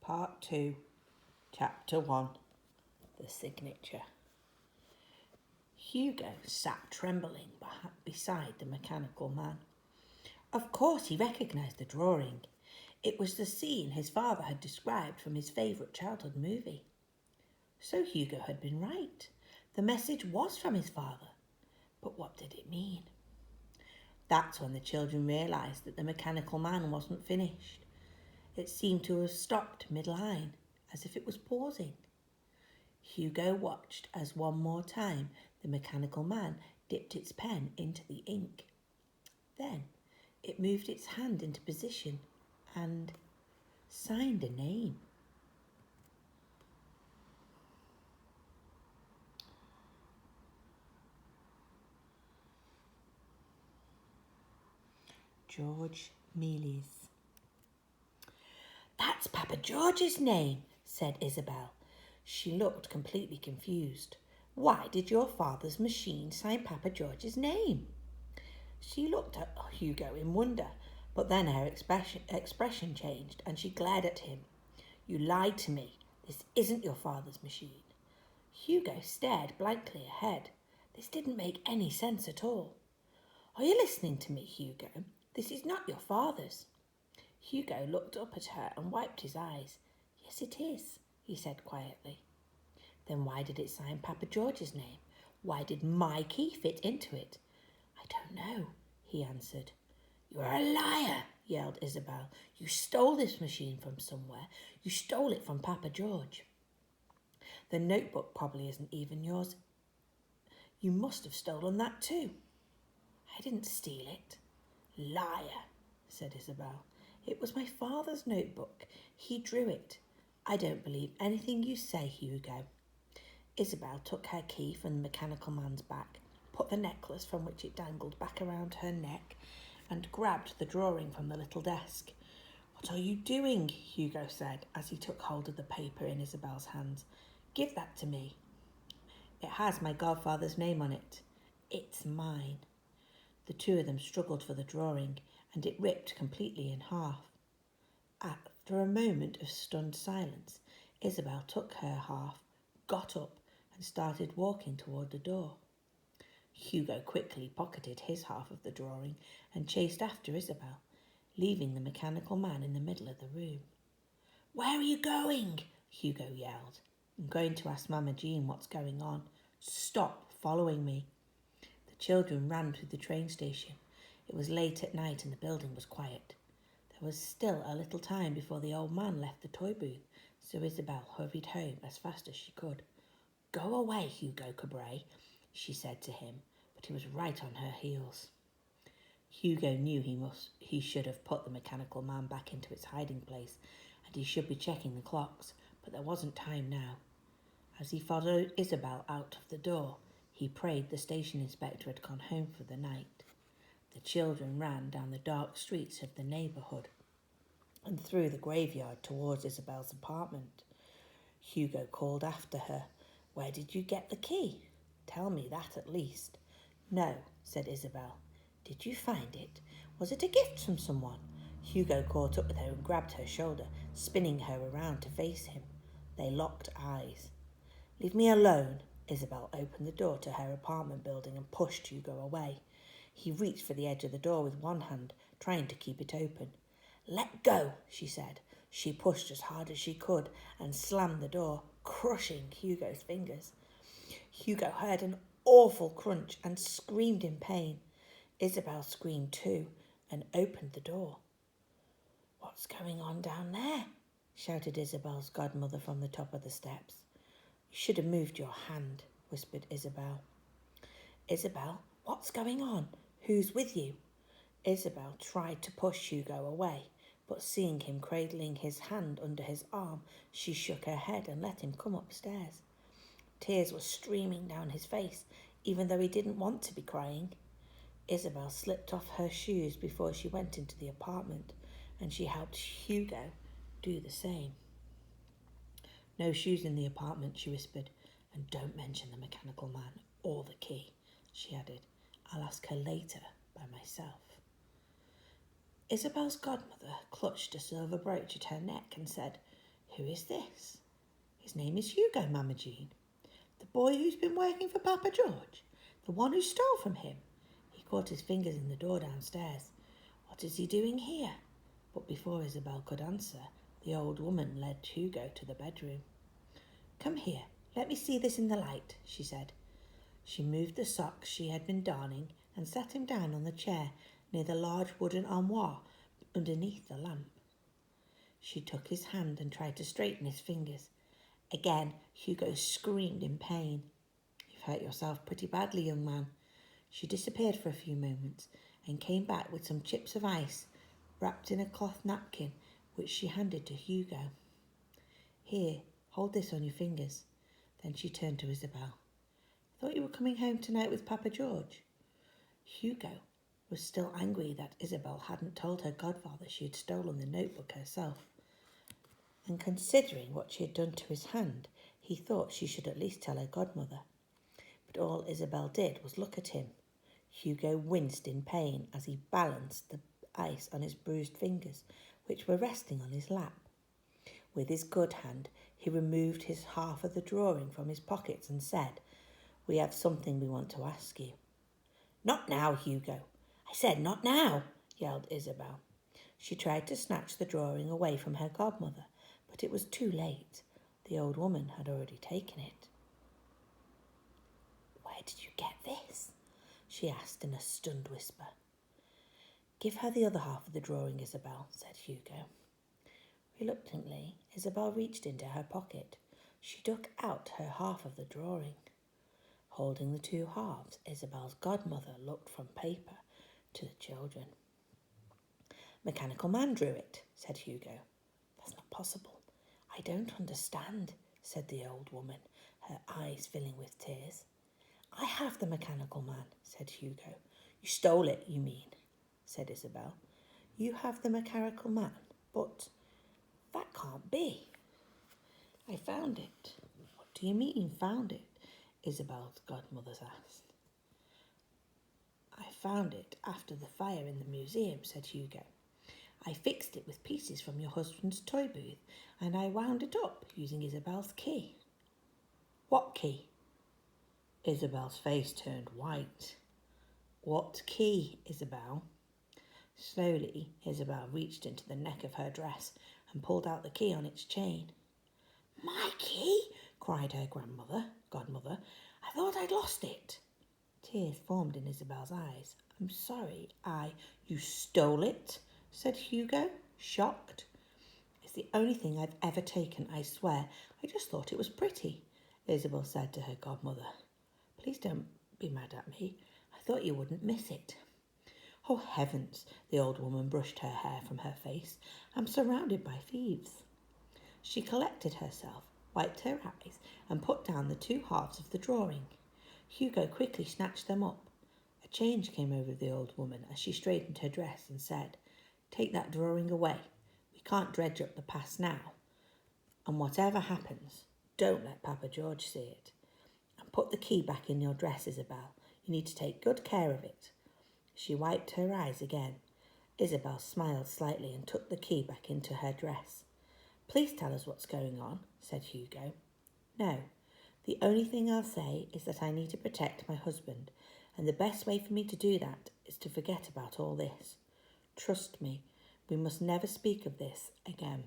Part 2, Chapter 1, The Signature. Hugo sat trembling beside the mechanical man. Of course he recognised the drawing. It was the scene his father had described from his favourite childhood movie. So Hugo had been right. The message was from his father. But what did it mean? That's when the children realised that the mechanical man wasn't finished. It seemed to have stopped mid-line, as if it was pausing. Hugo watched as one more time the mechanical man dipped its pen into the ink. Then it moved its hand into position and signed a name. George Mealy's. "That's Papa George's name," said Isabel. She looked completely confused. "Why did your father's machine sign Papa George's name?" She looked at Hugo in wonder, but then her expression changed and she glared at him. "You lied to me. This isn't your father's machine." Hugo stared blankly ahead. This didn't make any sense at all. "Are you listening to me, Hugo? This is not your father's." Hugo looked up at her and wiped his eyes. "Yes, it is," he said quietly. "Then why did it sign Papa George's name? Why did my key fit into it?" "I don't know," he answered. "You are a liar," yelled Isabel. "You stole this machine from somewhere. You stole it from Papa George." "The notebook probably isn't even yours. You must have stolen that too." "I didn't steal it." "Liar," said Isabel. "It was my father's notebook. He drew it. I don't believe anything you say, Hugo." Isabel took her key from the mechanical man's back, put the necklace from which it dangled back around her neck, and grabbed the drawing from the little desk. "What are you doing?" Hugo said as he took hold of the paper in Isabel's hands. "Give that to me." "It has my godfather's name on it." "It's mine." The two of them struggled for the drawing, and it ripped completely in half. After a moment of stunned silence, Isabel took her half, got up, and started walking toward the door. Hugo quickly pocketed his half of the drawing and chased after Isabel, leaving the mechanical man in the middle of the room. "Where are you going?" Hugo yelled. "I'm going to ask Mama Jean what's going on. Stop following me." The children ran through the train station. It was late at night and the building was quiet. There was still a little time before the old man left the toy booth, so Isabel hurried home as fast as she could. "Go away, Hugo Cabret," she said to him, but he was right on her heels. Hugo knew he should have put the mechanical man back into its hiding place, and he should be checking the clocks, but there wasn't time now. As he followed Isabel out of the door, he prayed the station inspector had gone home for the night. The children ran down the dark streets of the neighbourhood and through the graveyard towards Isabel's apartment. Hugo called after her. "Where did you get the key? Tell me that at least." "No," said Isabel. "Did you find it? Was it a gift from someone?" Hugo caught up with her and grabbed her shoulder, spinning her around to face him. They locked eyes. "Leave me alone." Isabel opened the door to her apartment building and pushed Hugo away. He reached for the edge of the door with one hand, trying to keep it open. "Let go," she said. She pushed as hard as she could and slammed the door, crushing Hugo's fingers. Hugo heard an awful crunch and screamed in pain. Isabel screamed too and opened the door. "What's going on down there?" shouted Isabel's godmother from the top of the steps. "You should have moved your hand," whispered Isabel. "Isabel, what's going on? Who's with you?" Isabel tried to push Hugo away, but seeing him cradling his hand under his arm, she shook her head and let him come upstairs. Tears were streaming down his face, even though he didn't want to be crying. Isabel slipped off her shoes before she went into the apartment, and she helped Hugo do the same. "No shoes in the apartment," she whispered, "and don't mention the mechanical man or the key," she added. "I'll ask her later by myself." Isabel's godmother clutched a silver brooch at her neck and said, Who is this? His name is Hugo, Mama Jean. The boy who's been working for Papa George. The one who stole from him. He caught his fingers in the door downstairs. What is he doing here? But before Isabel could answer, the old woman led Hugo to the bedroom. Come here, let me see this in the light, she said. She moved the socks she had been darning and sat him down on the chair near the large wooden armoire underneath the lamp. She took his hand and tried to straighten his fingers. Again, Hugo screamed in pain. You've hurt yourself pretty badly, young man. She disappeared for a few moments and came back with some chips of ice wrapped in a cloth napkin, which she handed to Hugo. Here, hold this on your fingers. Then she turned to Isabel. Thought you were coming home tonight with Papa George. Hugo was still angry that Isabel hadn't told her godfather she had stolen the notebook herself. And considering what she had done to his hand, he thought she should at least tell her godmother. But all Isabel did was look at him. Hugo winced in pain as he balanced the ice on his bruised fingers, which were resting on his lap. With his good hand, he removed his half of the drawing from his pockets and said, We have something we want to ask you. Not now, Hugo. I said not now, yelled Isabel. She tried to snatch the drawing away from her godmother, but it was too late. The old woman had already taken it. Where did you get this? She asked in a stunned whisper. Give her the other half of the drawing, Isabel, said Hugo. Reluctantly, Isabel reached into her pocket. She took out her half of the drawing. Holding the two halves, Isabel's godmother looked from paper to the children. Mechanical Man drew it, said Hugo. That's not possible. I don't understand, said the old woman, her eyes filling with tears. I have the Mechanical Man, said Hugo. You stole it, you mean, said Isabel. You have the Mechanical Man, but that can't be. I found it. What do you mean, found it? Isabel's godmother asked. I found it after the fire in the museum, said Hugo. I fixed it with pieces from your husband's toy booth, and I wound it up using Isabel's key. What key? Isabel's face turned white. What key, Isabel? Slowly, Isabel reached into the neck of her dress and pulled out the key on its chain. My key? Cried her godmother. I thought I'd lost it. Tears formed in Isabel's eyes. I'm sorry, You stole it? Said Hugo, shocked. It's the only thing I've ever taken, I swear. I just thought it was pretty, Isabel said to her godmother. Please don't be mad at me. I thought you wouldn't miss it. Oh, heavens, the old woman brushed her hair from her face. I'm surrounded by thieves. She collected herself, wiped her eyes, and put down the two halves of the drawing. Hugo quickly snatched them up. A change came over the old woman as she straightened her dress and said, Take that drawing away. We can't dredge up the past now. And whatever happens, don't let Papa George see it. And put the key back in your dress, Isabel. You need to take good care of it. She wiped her eyes again. Isabel smiled slightly and took the key back into her dress. Please tell us what's going on, said Hugo. No, the only thing I'll say is that I need to protect my husband, and the best way for me to do that is to forget about all this. Trust me, we must never speak of this again.